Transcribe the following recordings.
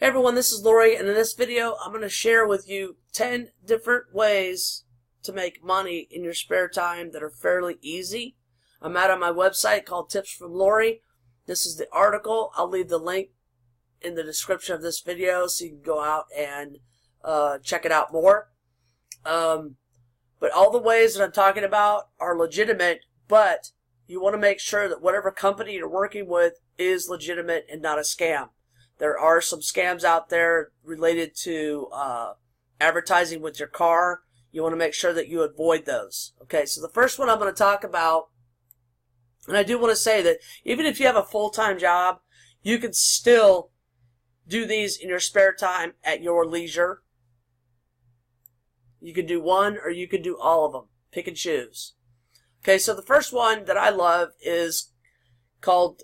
Hey everyone, this is Lori, and in this video I'm going to share with you 10 different ways to make money in your spare time that are fairly easy. I'm out on my website called Tips from Lori. This is the article. I'll leave the link in the description of this video so you can go out and check it out more. But all the ways that I'm talking about are legitimate, but you want to make sure that whatever company you're working with is legitimate and not a scam. There are some scams out there related to advertising with your car. You want to make sure that you avoid those. Okay, so the first one I'm going to talk about, and I do want to say that even if you have a full-time job, you can still do these in your spare time at your leisure. You can do one or you can do all of them. Pick and choose. Okay, so the first one that I love is called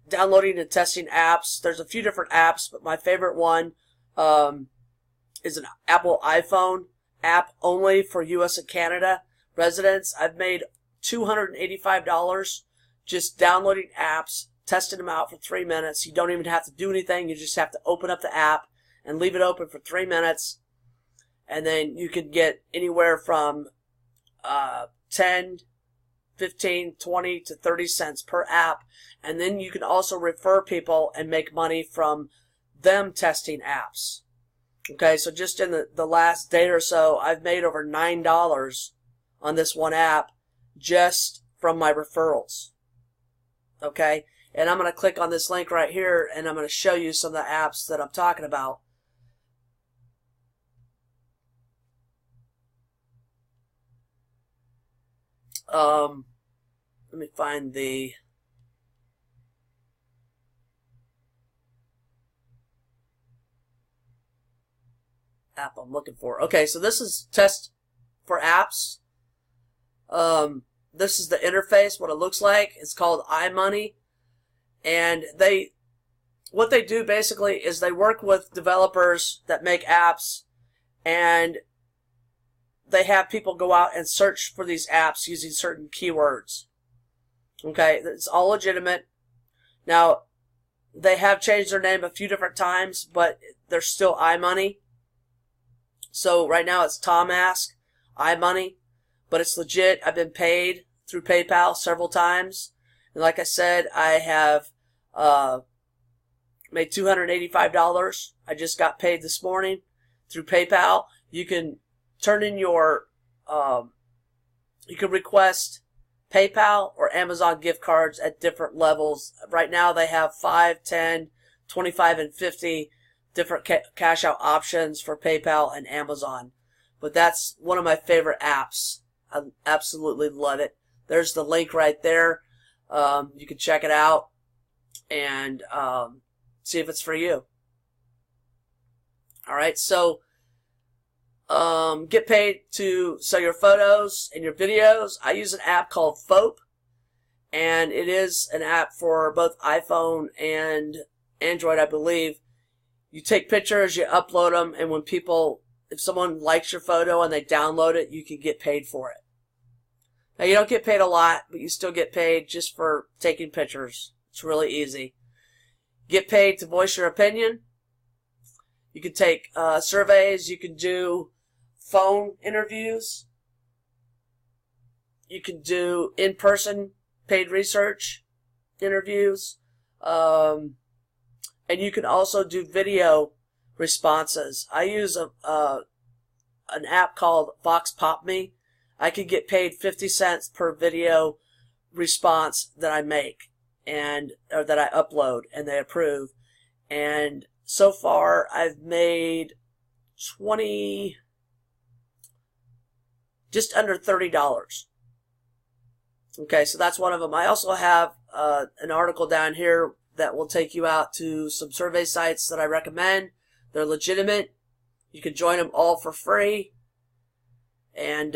downloading and testing apps. There's a few different apps, but my favorite one is an Apple iPhone app only for US and Canada residents. I've made $285 just downloading apps, testing them out for 3 minutes. You don't even have to do anything. You just have to open up the app and leave it open for 3 minutes. And then you can get anywhere from 10, 15, 20 to 30 cents per app. And then you can also refer people and make money from them testing apps. Okay, so just in the last day or so, I've made over $9 on this one app just from my referrals. Okay, and I'm going to click on this link right here and I'm going to show you some of the apps that I'm talking about. Let me find the app I'm looking for. Okay, so this is test for apps. This is the interface, what it looks like. It's called iMoney, and what they do basically is they work with developers that make apps, and they have people go out and search for these apps using certain keywords. Okay, it's all legitimate. Now, they have changed their name a few different times, but they're still iMoney. So right now it's Tom Ask, iMoney, but it's legit. I've been paid through PayPal several times. And like I said, I have made $285. I just got paid this morning through PayPal. You can turn in your, you can request PayPal or Amazon gift cards at different levels. Right now they have 5, 10, 25, and 50 different cash out options for PayPal and Amazon. But that's one of my favorite apps. I absolutely love it. There's the link right there. You can check it out and see if it's for you. Alright, so get paid to sell your photos and your videos. I use an app called Fope, and it is an app for both iPhone and Android, I believe. You take pictures, you upload them, and when if someone likes your photo and they download it, you can get paid for it. Now, you don't get paid a lot, but you still get paid just for taking pictures. It's really easy. Get paid to voice your opinion. You can take surveys. You can do phone interviews. You can do in-person paid research interviews. And you can also do video responses. I use an app called Vox Pop Me. I can get paid 50 cents per video response that I make or that I upload and they approve. And so far I've made just under $30. Okay, so that's one of them. I also have an article down here that will take you out to some survey sites that I recommend. They're legitimate. You can join them all for free. And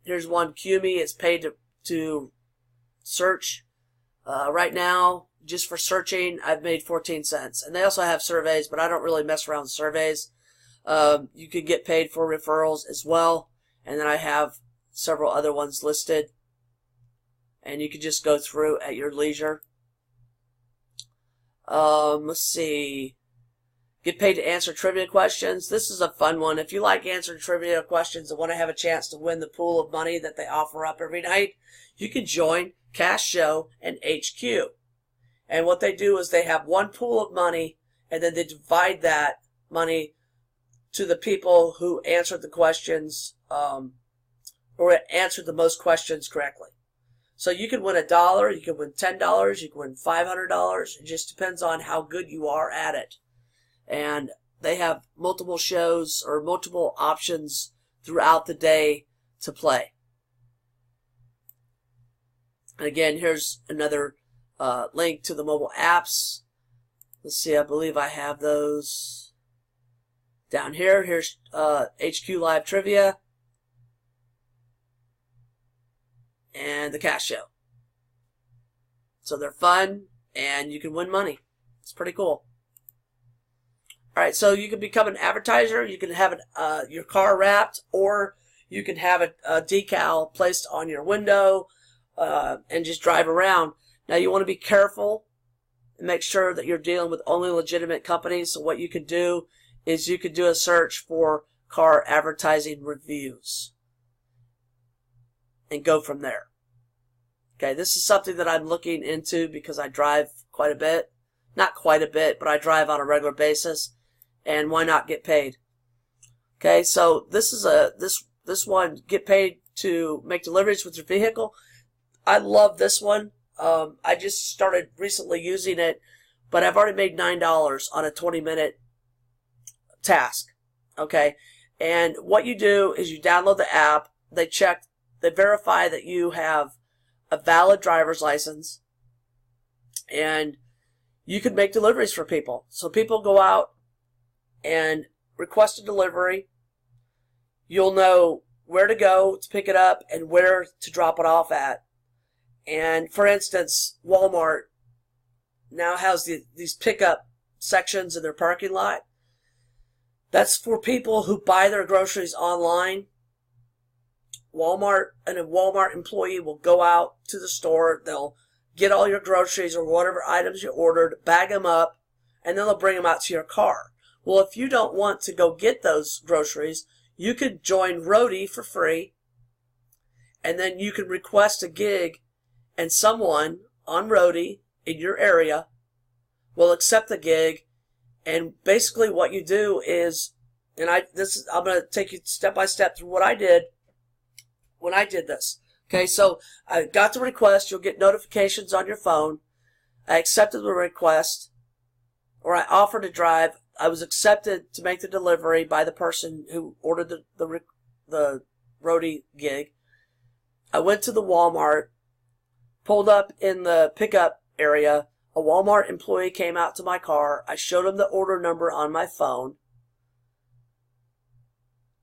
here's one, QME. It's paid to search. Right now, just for searching, I've made 14 cents. And they also have surveys, but I don't really mess around with surveys. You can get paid for referrals as well. And then I have several other ones listed. And you can just go through at your leisure. Let's see. Get paid to answer trivia questions. This is a fun one. If you like answering trivia questions and want to have a chance to win the pool of money that they offer up every night, you can join Cash Show and HQ. And what they do is they have one pool of money, and then they divide that money to the people who answered the questions, or answered the most questions correctly. So you can win $1, you can win $10, you can win $500. It just depends on how good you are at it. And they have multiple shows or multiple options throughout the day to play. And again, here's another link to the mobile apps. Let's see, I believe I have those down here. Here's HQ Live Trivia and the Cash Show. So they're fun, and you can win money. It's pretty cool. All right, so you can become an advertiser. You can have your car wrapped, or you can have a decal placed on your window and just drive around. Now, you want to be careful and make sure that you're dealing with only legitimate companies. So what you could do is you could do a search for car advertising reviews and go from there. Okay, this is something that I'm looking into because I drive quite a bit. Not quite a bit, but I drive on a regular basis. And why not get paid? Okay, so this is this one, get paid to make deliveries with your vehicle. I love this one. I just started recently using it, but I've already made $9 on a 20-minute task. Okay, and what you do is you download the app. They verify that you have a valid driver's license, and you can make deliveries for people. So people go out and request a delivery. You'll know where to go to pick it up and where to drop it off at. And for instance, Walmart now has these pickup sections in their parking lot. That's for people who buy their groceries online. A Walmart employee will go out to the store. They'll get all your groceries or whatever items you ordered, bag them up, and then they'll bring them out to your car. Well, if you don't want to go get those groceries, you could join Roadie for free, and then you can request a gig, and someone on Roadie in your area will accept the gig. And basically what you do is, and I'm going to take you step by step through what I did when I did this. Okay, so I got the request. You'll get notifications on your phone. I accepted the request, or I offered to drive. I was accepted to make the delivery by the person who ordered the Roadie gig. I went to the Walmart, pulled up in the pickup area. A Walmart employee came out to my car. I showed him the order number on my phone.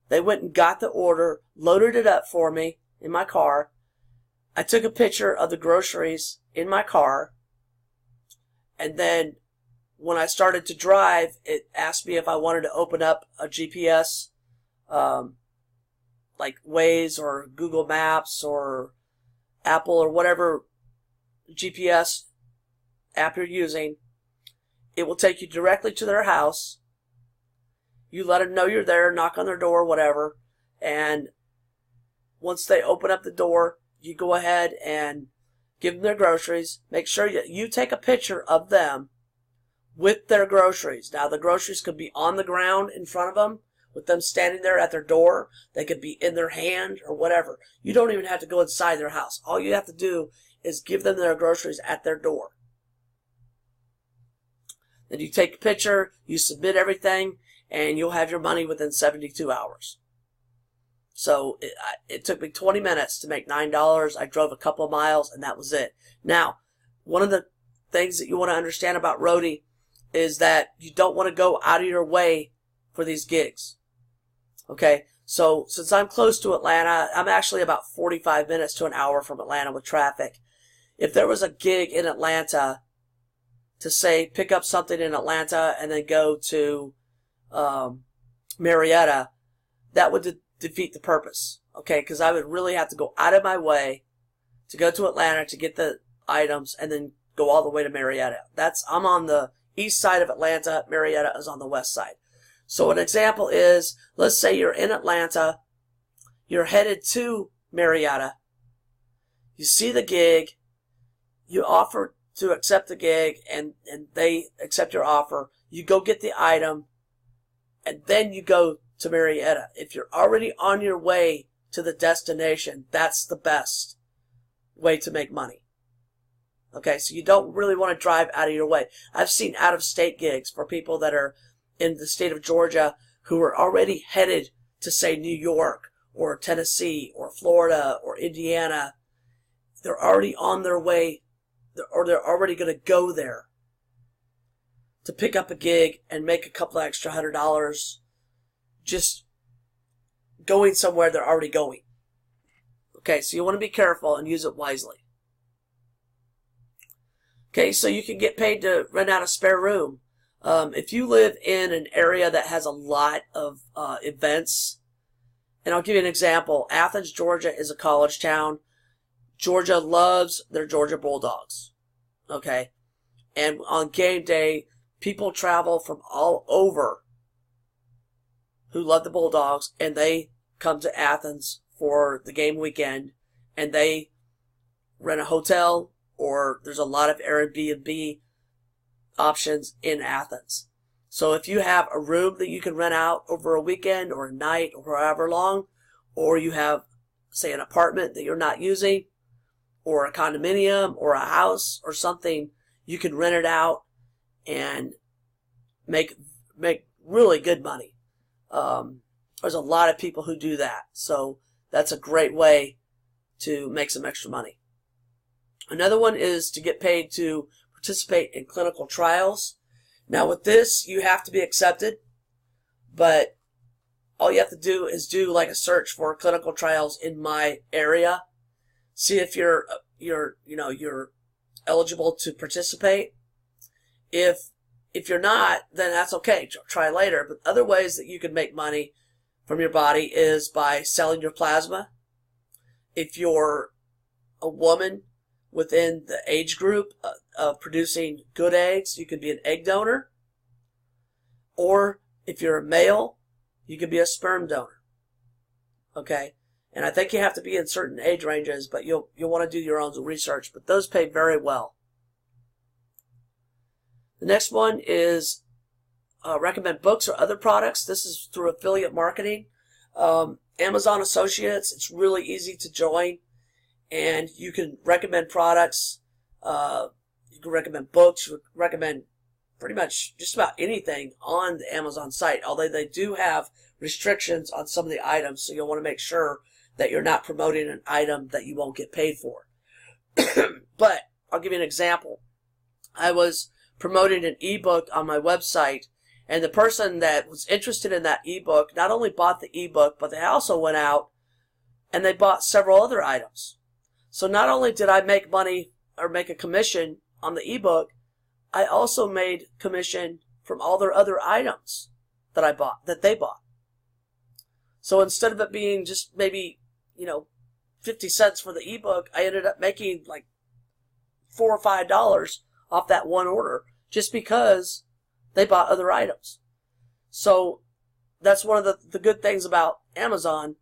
They went and got the order, loaded it up for me in my car. I took a picture of the groceries in my car, and then when I started to drive, it asked me if I wanted to open up a GPS, like Waze or Google Maps or Apple or whatever GPS app you're using. It will take you directly to their house. You let them know you're there, knock on their door, whatever, and once they open up the door, you go ahead and give them their groceries. Make sure you take a picture of them with their groceries. Now, the groceries could be on the ground in front of them, with them standing there at their door. They could be in their hand or whatever. You don't even have to go inside their house. All you have to do is give them their groceries at their door. Then you take a picture, you submit everything, and you'll have your money within 72 hours. So it took me 20 minutes to make $9. I drove a couple of miles, and that was it. Now, one of the things that you want to understand about Roadie is that you don't want to go out of your way for these gigs. Okay, so since I'm close to Atlanta, I'm actually about 45 minutes to an hour from Atlanta with traffic. If there was a gig in Atlanta to say pick up something in Atlanta and then go to Marietta, that would defeat the purpose. Okay, because I would really have to go out of my way to go to Atlanta to get the items and then go all the way to Marietta. I'm on the east side of Atlanta. Marietta is on the west side. So an example is, let's say you're in Atlanta, you're headed to Marietta, you see the gig, you offer to accept the gig, and they accept your offer. You go get the item, and then you go to Marietta. If you're already on your way to the destination, that's the best way to make money. Okay, so you don't really want to drive out of your way. I've seen out-of-state gigs for people that are in the state of Georgia who are already headed to, say, New York or Tennessee or Florida or Indiana. They're already on their way, or they're already going to go there to pick up a gig and make a couple of extra $100 just going somewhere they're already going. Okay, so you want to be careful and use it wisely. Okay, so you can get paid to rent out a spare room. If you live in an area that has a lot of events, and I'll give you an example. Athens, Georgia is a college town. Georgia loves their Georgia Bulldogs. Okay, and on game day, people travel from all over who love the Bulldogs, and they come to Athens for the game weekend, and they rent a hotel, or there's a lot of Airbnb options in Athens. So if you have a room that you can rent out over a weekend or a night or however long, or you have, say, an apartment that you're not using, or a condominium or a house or something, you can rent it out and make really good money. There's a lot of people who do that. So that's a great way to make some extra money. Another one is to get paid to participate in clinical trials. Now with this, you have to be accepted, but all you have to do is do like a search for clinical trials in my area. See if you're eligible to participate. If you're not, then that's okay. Try later. But other ways that you can make money from your body is by selling your plasma. If you're a woman within the age group of producing good eggs, you could be an egg donor. Or if you're a male, you could be a sperm donor. Okay? And I think you have to be in certain age ranges, but you'll want to do your own research. But those pay very well. The next one is recommend books or other products. This is through affiliate marketing. Amazon Associates, it's really easy to join. And you can recommend products. You can recommend books. You can recommend pretty much just about anything on the Amazon site. Although they do have restrictions on some of the items, so you'll want to make sure that you're not promoting an item that you won't get paid for. But I'll give you an example. I was promoting an ebook on my website, and the person that was interested in that ebook not only bought the ebook, but they also went out and they bought several other items. So not only did I make money or make a commission on the ebook, I also made commission from all their other items that I bought, that they bought. So instead of it being just maybe, 50 cents for the ebook, I ended up making like $4 or $5 off that one order just because they bought other items. So that's one of the good things about Amazon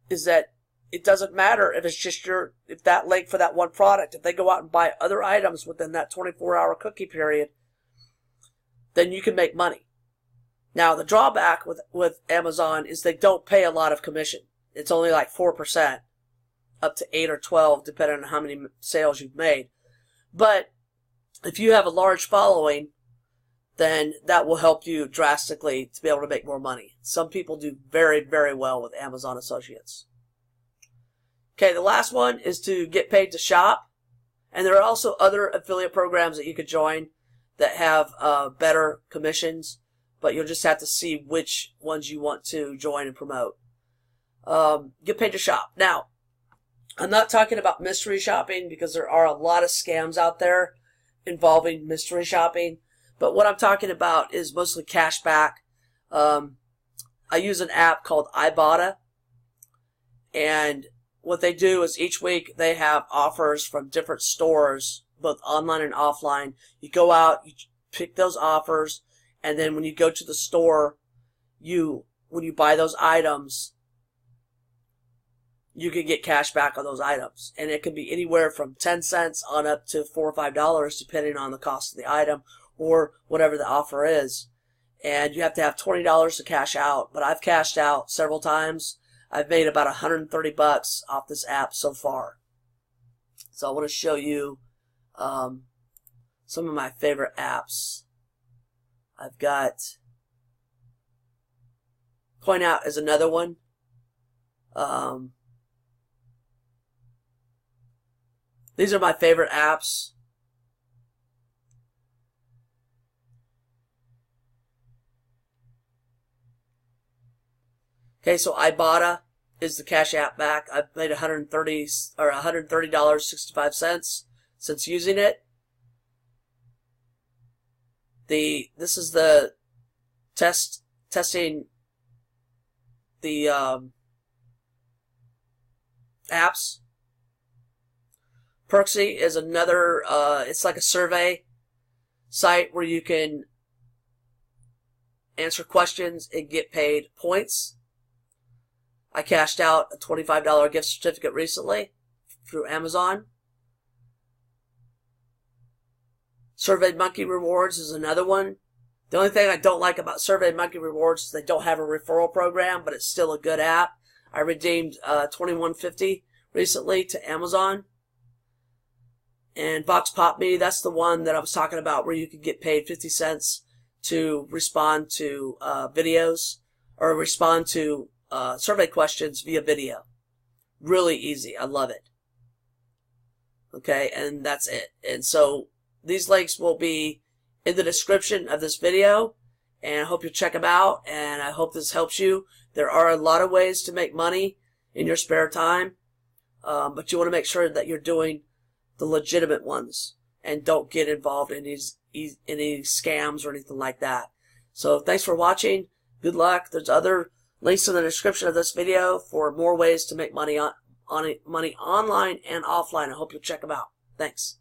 is that it doesn't matter if it's just if that link for that one product, if they go out and buy other items within that 24-hour cookie period, then you can make money. Now, the drawback with Amazon is they don't pay a lot of commission. It's only like 4%, up to 8 or 12, depending on how many sales you've made. But if you have a large following, then that will help you drastically to be able to make more money. Some people do very, very well with Amazon Associates. Okay, the last one is to get paid to shop. And there are also other affiliate programs that you could join that have better commissions, but you'll just have to see which ones you want to join and promote. Get paid to shop. Now, I'm not talking about mystery shopping because there are a lot of scams out there involving mystery shopping. But what I'm talking about is mostly cash back. I use an app called Ibotta. And what they do is each week they have offers from different stores, both online and offline. You go out, you pick those offers, and then when you go to the store, when you buy those items, you can get cash back on those items. And it can be anywhere from 10 cents on up to $4 or $5, depending on the cost of the item or whatever the offer is. And you have to have $20 to cash out. But I've cashed out several times. I've made about $130 off this app so far. So I want to show you some of my favorite apps. I've got Point Out is another one. These are my favorite apps. Okay, so Ibotta is the cash app back. I've made $130.65 since using it. This is the testing the apps. Perksy is another, it's like a survey site where you can answer questions and get paid points. I cashed out a $25 gift certificate recently through Amazon. Survey Monkey Rewards is another one. The only thing I don't like about Survey Monkey Rewards is they don't have a referral program, but it's still a good app. I redeemed $21.50 recently to Amazon. And Vox Pop Me, that's the one that I was talking about where you can get paid 50 cents to respond to videos or respond to survey questions via video. Really easy. I love it. Okay, and that's it. And so these links will be in the description of this video, and I hope you check them out, and I hope this helps you. There are a lot of ways to make money in your spare time, but you want to make sure that you're doing the legitimate ones and don't get involved in any scams or anything like that. So thanks for watching. Good luck. There's other links in the description of this video for more ways to make money online and offline. I hope you'll check them out. Thanks.